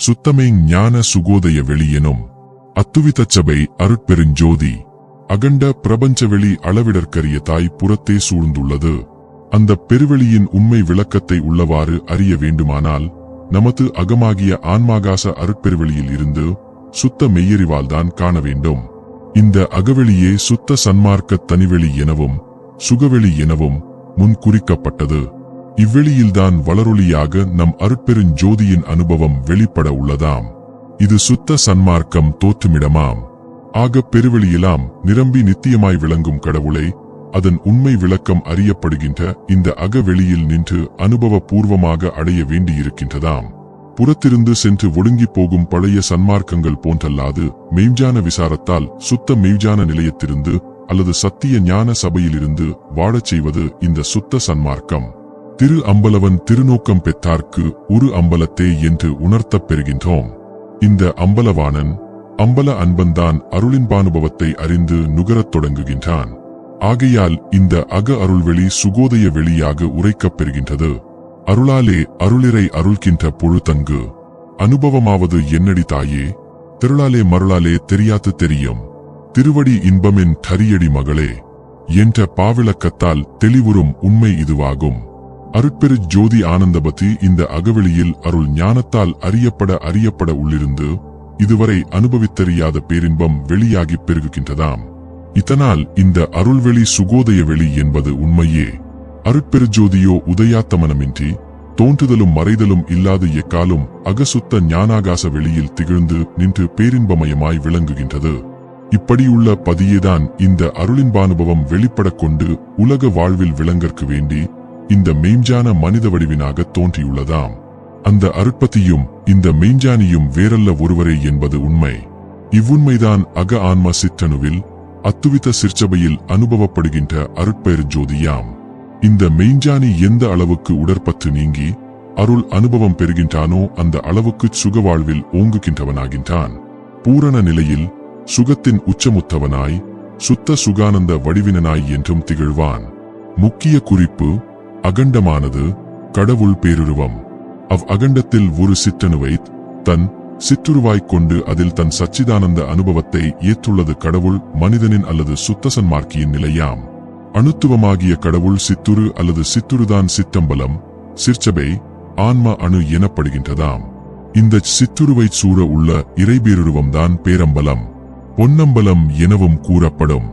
சுத்தமே ஞான சுகோதய வெளியெனும் அத்துவிதச்சபை அருட்பெருஞ்சோதி அகண்ட பிரபஞ்சவெளி அளவிடற்கரிய தாய் புறத்தே சூழ்ந்துள்ளது. அந்த பெருவெளியின் உண்மை விளக்கத்தை உள்ளவாறு அறிய வேண்டுமானால் நமது அகமாகிய ஆன்மாகாச அருட்பெருவெளியில் இருந்து சுத்த மெய்யறிவால்தான் காண வேண்டும். இந்த அகவெளியே சுத்த சன்மார்க்க தனிவெளி எனவும் சுகவெளி எனவும் முன் குறிக்கப்பட்டது. இவ்வெளியில்தான் வளரொளியாக நம் அருட்பெருஞ்சோதியின் அனுபவம் வெளிப்பட உள்ளதாம். இது சுத்த சன்மார்க்கம் தோற்றுமிடமாம். ஆக பெருவெளியெல்லாம் நிரம்பி நித்தியமாய் விளங்கும் கடவுளை அதன் உண்மை விளக்கம் அறியப்படுகின்ற இந்த அகவெளியில் நின்று அனுபவ பூர்வமாக அடைய வேண்டியிருக்கின்றதாம். புறத்திருந்து சென்று ஒடுங்கி போகும் பழைய சன்மார்க்கங்கள் போன்றல்லாது மெய்ஞான விசாரத்தால் சுத்த மெய்ஞான நிலையத்திலிருந்து அல்லது சத்திய ஞான சபையிலிருந்து வாழச் செய்வது இந்த சுத்த சன்மார்க்கம். திரு அம்பலவன் திருநோக்கம் பெற்றார்க்கு ஒரு அம்பலத்தே என்று உணர்த்தப் பெறுகின்றோம். இந்த அம்பலவாணன் அம்பல அன்பன்தான் அருளின்பானுபவத்தை அறிந்து நுகரத் தொடங்குகின்றான். ஆகையால் இந்த அக அருள்வெளி சுகோதய வெளியாக உரைக்கப் பெறுகின்றது. அருளாலே அருளிரை அருள்கின்ற பொழுதங்கு அனுபவமாவது என்னடி தாயே, திருளாலே மருளாலே தெரியாது தெரியும், திருவடி இன்பமென் தரியடி மகளே என்ற பாவிளக்கத்தால் தெளிவுறும் உண்மை இதுவாகும். அருட்பெரு ஜோதி ஆனந்தபதி இந்த அகவெளியில் அருள் ஞானத்தால் அறியப்பட உள்ளிருந்து இதுவரை அனுபவித்தறியாத பேரின்பம் வெளியாகி பெருகுகின்றதாம். இதனால் இந்த அருள்வெளி சுகோதய வெளி என்பது உண்மையே. அருட்பெருஜோதியோ உதயாத்தமனமின்றி தோன்றுதலும் மறைதலும் இல்லாது எக்காலும் அகசுத்த ஞானாகாச வெளியில் திகழ்ந்து நின்று பேரின்பமயமாய் விளங்குகின்றது. இப்படியுள்ள பதியேதான் இந்த அருளின்பானுபவம் வெளிப்படக் கொண்டு உலக வாழ்வில் விளங்கற்கு வேண்டி இந்த மெய்ஞான மனித வடிவினாக தோன்றியுள்ளதாம். அந்த அருட்பதியும் இந்த மெய்ஞானியும் வேறல்ல ஒருவரே என்பது உண்மை. இவ்வுண்மைதான் அக ஆன்ம சிற்றணுவில் அத்துவித சிற்சபையில் அனுபவப்படுகின்ற அருட்பெரு ஜோதியாம். இந்த மெய்ஞானி எந்த அளவுக்கு உடற்பற்று நீங்கி அருள் அனுபவம் பெறுகின்றானோ அந்த அளவுக்கு சுகவாழ்வில் ஓங்குகின்றவனாகின்றான். பூரண நிலையில் சுகத்தின் உச்சமுத்தவனாய் சுத்த சுகானந்த வடிவினனாய் என்றும் திகழ்வான். முக்கிய குறிப்பு அகண்டமானது கடவுள் பேருருவம். அகண்டத்தில் ஒரு சிற்றணுவை தன் சிற்றுருவாய்க் கொண்டு அதில் தன் சச்சிதானந்த அனுபவத்தை ஏற்றுள்ளது கடவுள் மனிதனின் அல்லது சுத்த சன்மார்க்கியின் நிலையாம். அணுத்துவமாகிய கடவுள் சித்துரு அல்லது சித்துருதான் சிற்றம்பலம் சிற்சபை ஆன்ம அணு எனப்படுகின்றதாம். இந்த சிற்றுருவைச் சூழ உள்ள இறைபேருருவம்தான் பேரம்பலம் பொன்னம்பலம் எனவும் கூறப்படும்.